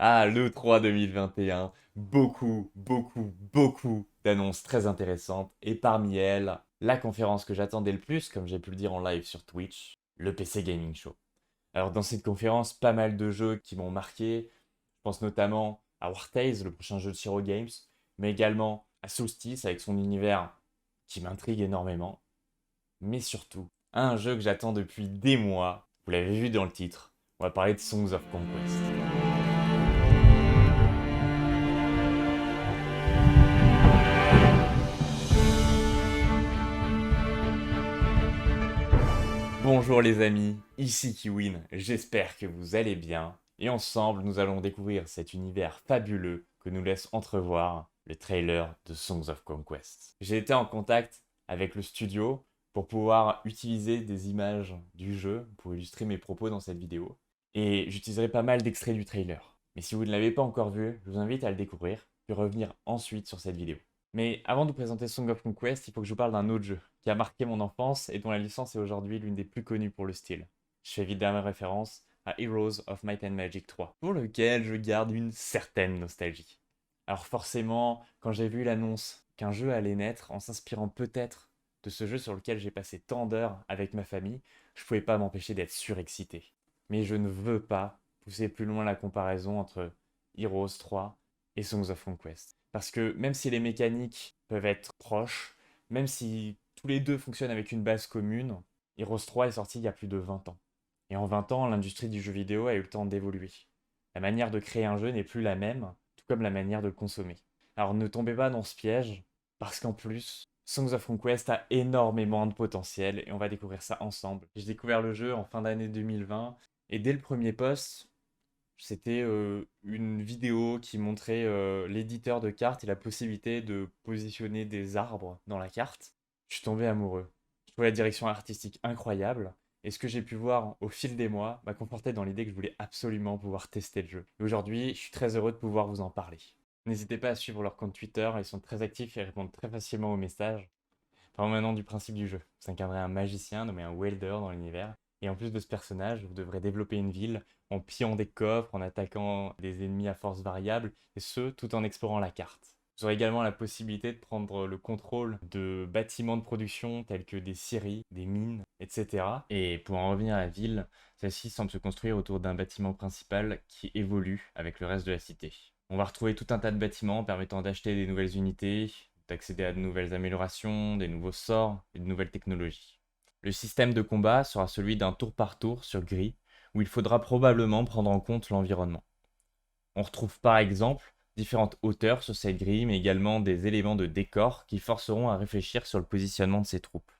Ah, l'E3 2021, beaucoup d'annonces très intéressantes, et parmi elles, la conférence que j'attendais le plus, comme j'ai pu le dire en live sur Twitch, le PC Gaming Show. Alors dans cette conférence, pas mal de jeux qui m'ont marqué, je pense notamment à War Tales, le prochain jeu de Shiro Games, mais également à Solstice avec son univers qui m'intrigue énormément, mais surtout, à un jeu que j'attends depuis des mois, vous l'avez vu dans le titre, on va parler de Songs of Conquest. Bonjour les amis, ici Kiwin, j'espère que vous allez bien. Et ensemble, nous allons découvrir cet univers fabuleux que nous laisse entrevoir le trailer de Songs of Conquest. J'ai été en contact avec le studio pour pouvoir utiliser des images du jeu pour illustrer mes propos dans cette vidéo. Et j'utiliserai pas mal d'extraits du trailer. Mais si vous ne l'avez pas encore vu, je vous invite à le découvrir, puis revenir ensuite sur cette vidéo. Mais avant de vous présenter Song of Conquest, il faut que je vous parle d'un autre jeu qui a marqué mon enfance et dont la licence est aujourd'hui l'une des plus connues pour le style. Je fais évidemment référence à Heroes of Might and Magic 3, pour lequel je garde une certaine nostalgie. Alors forcément, quand j'ai vu l'annonce qu'un jeu allait naître en s'inspirant peut-être de ce jeu sur lequel j'ai passé tant d'heures avec ma famille, je pouvais pas m'empêcher d'être surexcité. Mais je ne veux pas pousser plus loin la comparaison entre Heroes 3 et Songs of Conquest. Parce que même si les mécaniques peuvent être proches, même si tous les deux fonctionnent avec une base commune, Heroes 3 est sorti il y a plus de 20 ans. Et en 20 ans, l'industrie du jeu vidéo a eu le temps d'évoluer. La manière de créer un jeu n'est plus la même, tout comme la manière de le consommer. Alors ne tombez pas dans ce piège, parce qu'en plus, Songs of Conquest a énormément de potentiel et on va découvrir ça ensemble. J'ai découvert le jeu en fin d'année 2020 et dès le premier post, c'était une vidéo qui montrait l'éditeur de cartes et la possibilité de positionner des arbres dans la carte. Je suis tombé amoureux. Je trouvais la direction artistique incroyable. Et ce que j'ai pu voir au fil des mois m'a conforté dans l'idée que je voulais absolument pouvoir tester le jeu. Et aujourd'hui, je suis très heureux de pouvoir vous en parler. N'hésitez pas à suivre leur compte Twitter, ils sont très actifs et répondent très facilement aux messages. Parlons maintenant du principe du jeu. Vous incarnerez un magicien nommé un Welder dans l'univers. Et en plus de ce personnage, vous devrez développer une ville en pillant des coffres, en attaquant des ennemis à force variable, et ce, tout en explorant la carte. Vous aurez également la possibilité de prendre le contrôle de bâtiments de production tels que des scieries, des mines, etc. Et pour en revenir à la ville, celle-ci semble se construire autour d'un bâtiment principal qui évolue avec le reste de la cité. On va retrouver tout un tas de bâtiments permettant d'acheter des nouvelles unités, d'accéder à de nouvelles améliorations, des nouveaux sorts et de nouvelles technologies. Le système de combat sera celui d'un tour par tour sur grille, où il faudra probablement prendre en compte l'environnement. On retrouve par exemple différentes hauteurs sur cette grille, mais également des éléments de décor qui forceront à réfléchir sur le positionnement de ces troupes.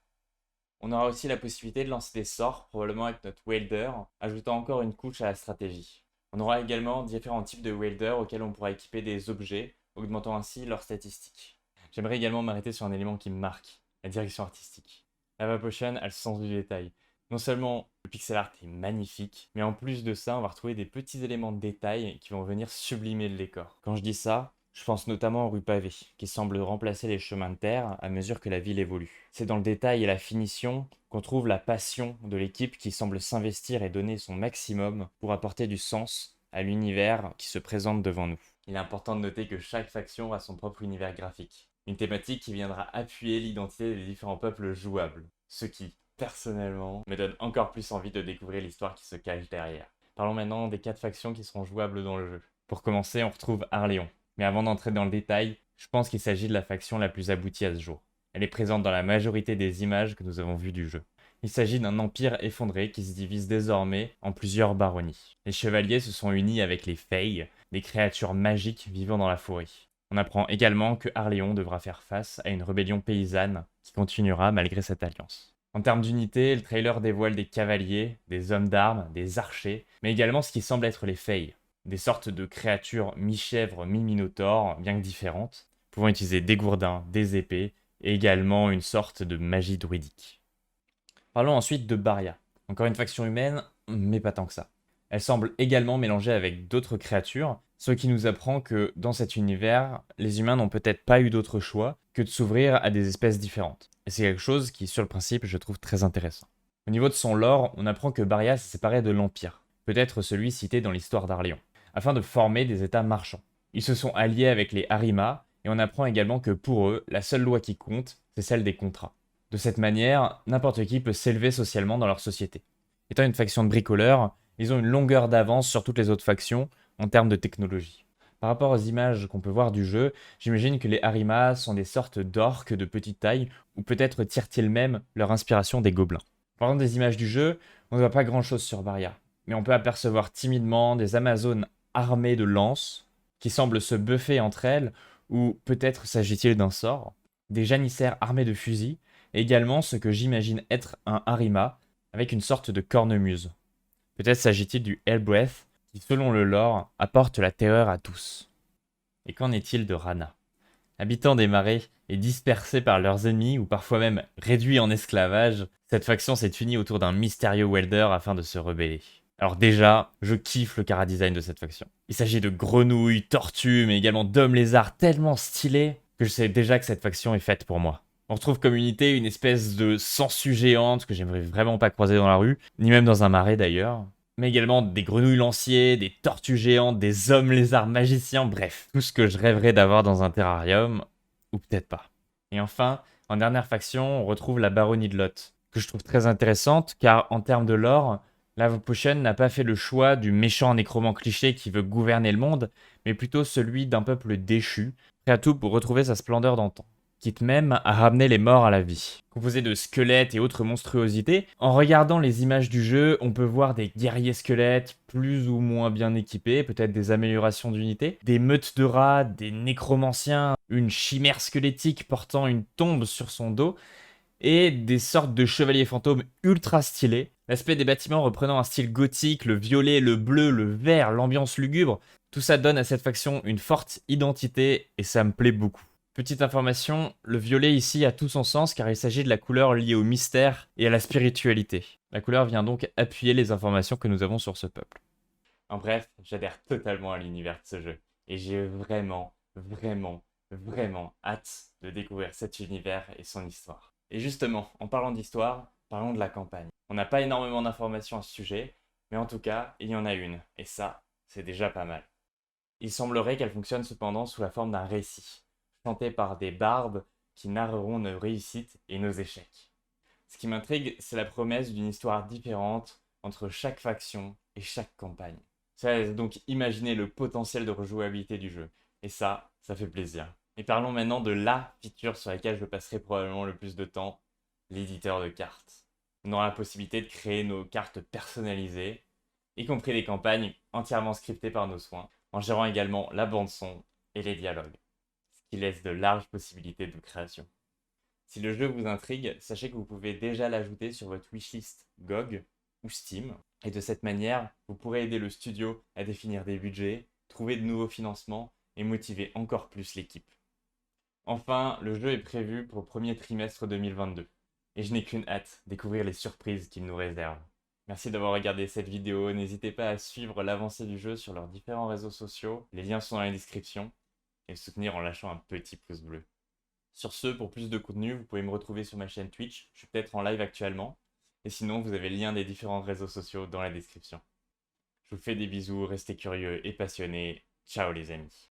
On aura aussi la possibilité de lancer des sorts, probablement avec notre Welder, ajoutant encore une couche à la stratégie. On aura également différents types de Welder auxquels on pourra équiper des objets, augmentant ainsi leurs statistiques. J'aimerais également m'arrêter sur un élément qui me marque, la direction artistique. Lava Potion a le sens du détail. Non seulement le pixel art est magnifique, mais en plus de ça, on va retrouver des petits éléments de détail qui vont venir sublimer le décor. Quand je dis ça, je pense notamment aux rues pavées, qui semblent remplacer les chemins de terre à mesure que la ville évolue. C'est dans le détail et la finition qu'on trouve la passion de l'équipe qui semble s'investir et donner son maximum pour apporter du sens à l'univers qui se présente devant nous. Il est important de noter que chaque faction a son propre univers graphique, une thématique qui viendra appuyer l'identité des différents peuples jouables, ce qui, personnellement, me donne encore plus envie de découvrir l'histoire qui se cache derrière. Parlons maintenant des 4 factions qui seront jouables dans le jeu. Pour commencer, on retrouve Arléon. Mais avant d'entrer dans le détail, je pense qu'il s'agit de la faction la plus aboutie à ce jour. Elle est présente dans la majorité des images que nous avons vues du jeu. Il s'agit d'un empire effondré qui se divise désormais en plusieurs baronnies. Les chevaliers se sont unis avec les Fae, des créatures magiques vivant dans la forêt. On apprend également que Arléon devra faire face à une rébellion paysanne qui continuera malgré cette alliance. En termes d'unité, le trailer dévoile des cavaliers, des hommes d'armes, des archers, mais également ce qui semble être les Fae, des sortes de créatures mi-chèvre, mi-minotaure, bien que différentes, pouvant utiliser des gourdins, des épées, et également une sorte de magie druidique. Parlons ensuite de Baria. Encore une faction humaine, mais pas tant que ça. Elle semble également mélangée avec d'autres créatures, ce qui nous apprend que dans cet univers, les humains n'ont peut-être pas eu d'autre choix que de s'ouvrir à des espèces différentes. Et c'est quelque chose qui, sur le principe, je trouve très intéressant. Au niveau de son lore, on apprend que Baria s'est séparé de l'Empire, peut-être celui cité dans l'histoire d'Arléon. afin de former des États marchands. Ils se sont alliés avec les Harima, et on apprend également que pour eux, la seule loi qui compte, c'est celle des contrats. De cette manière, n'importe qui peut s'élever socialement dans leur société. Étant une faction de bricoleurs, ils ont une longueur d'avance sur toutes les autres factions en termes de technologie. Par rapport aux images qu'on peut voir du jeu, j'imagine que les Harima sont des sortes d'orques de petite taille, ou peut-être tirent-ils même leur inspiration des gobelins. Parlant des images du jeu, on ne voit pas grand-chose sur Varia, mais on peut apercevoir timidement des Amazones armées de lances, qui semblent se buffer entre elles, ou peut-être s'agit-il d'un sort, des janissaires armés de fusils, et également ce que j'imagine être un Harima, avec une sorte de cornemuse. Peut-être s'agit-il du Hellbreath, qui selon le lore apporte la terreur à tous. Et qu'en est-il de Rana? Habitant des marais et dispersés par leurs ennemis ou parfois même réduits en esclavage, cette faction s'est unie autour d'un mystérieux welder afin de se rebeller. Alors déjà, je kiffe le chara-design de cette faction. Il s'agit de grenouilles, tortues, mais également d'hommes lézards tellement stylés que je sais déjà que cette faction est faite pour moi. On retrouve comme unité une espèce de sangsue géante que j'aimerais vraiment pas croiser dans la rue, ni même dans un marais d'ailleurs. Mais également des grenouilles lanciers, des tortues géantes, des hommes lézards magiciens, bref, tout ce que je rêverais d'avoir dans un terrarium, ou peut-être pas. Et enfin, en dernière faction, on retrouve la baronnie de Lot, que je trouve très intéressante car en termes de lore, Lava Potion n'a pas fait le choix du méchant nécromant cliché qui veut gouverner le monde, mais plutôt celui d'un peuple déchu, prêt à tout pour retrouver sa splendeur d'antan, quitte même à ramener les morts à la vie. Composé de squelettes et autres monstruosités, en regardant les images du jeu, on peut voir des guerriers squelettes plus ou moins bien équipés, peut-être des améliorations d'unités, des meutes de rats, des nécromanciens, une chimère squelettique portant une tombe sur son dos, et des sortes de chevaliers fantômes ultra stylés. L'aspect des bâtiments reprenant un style gothique, le violet, le bleu, le vert, l'ambiance lugubre, tout ça donne à cette faction une forte identité et ça me plaît beaucoup. Petite information, le violet ici a tout son sens car il s'agit de la couleur liée au mystère et à la spiritualité. La couleur vient donc appuyer les informations que nous avons sur ce peuple. En bref, j'adhère totalement à l'univers de ce jeu et j'ai vraiment hâte de découvrir cet univers et son histoire. Et justement, en parlant d'histoire, parlons de la campagne. On n'a pas énormément d'informations à ce sujet, mais en tout cas, il y en a une, et ça, c'est déjà pas mal. Il semblerait qu'elle fonctionne cependant sous la forme d'un récit, chanté par des bardes qui narreront nos réussites et nos échecs. Ce qui m'intrigue, c'est la promesse d'une histoire différente entre chaque faction et chaque campagne. Ça laisse donc imaginer le potentiel de rejouabilité du jeu, et ça fait plaisir. Et parlons maintenant de la feature sur laquelle je passerai probablement le plus de temps, l'éditeur de cartes. On aura la possibilité de créer nos cartes personnalisées, y compris des campagnes entièrement scriptées par nos soins, en gérant également la bande-son et les dialogues, ce qui laisse de larges possibilités de création. Si le jeu vous intrigue, sachez que vous pouvez déjà l'ajouter sur votre wishlist GOG ou Steam, et de cette manière, vous pourrez aider le studio à définir des budgets, trouver de nouveaux financements et motiver encore plus l'équipe. Enfin, le jeu est prévu pour le premier trimestre 2022, et je n'ai qu'une hâte, découvrir les surprises qu'il nous réserve. Merci d'avoir regardé cette vidéo, n'hésitez pas à suivre l'avancée du jeu sur leurs différents réseaux sociaux, les liens sont dans la description, et le soutenir en lâchant un petit pouce bleu. Sur ce, pour plus de contenu, vous pouvez me retrouver sur ma chaîne Twitch, je suis peut-être en live actuellement, et sinon vous avez le lien des différents réseaux sociaux dans la description. Je vous fais des bisous, restez curieux et passionnés, ciao les amis.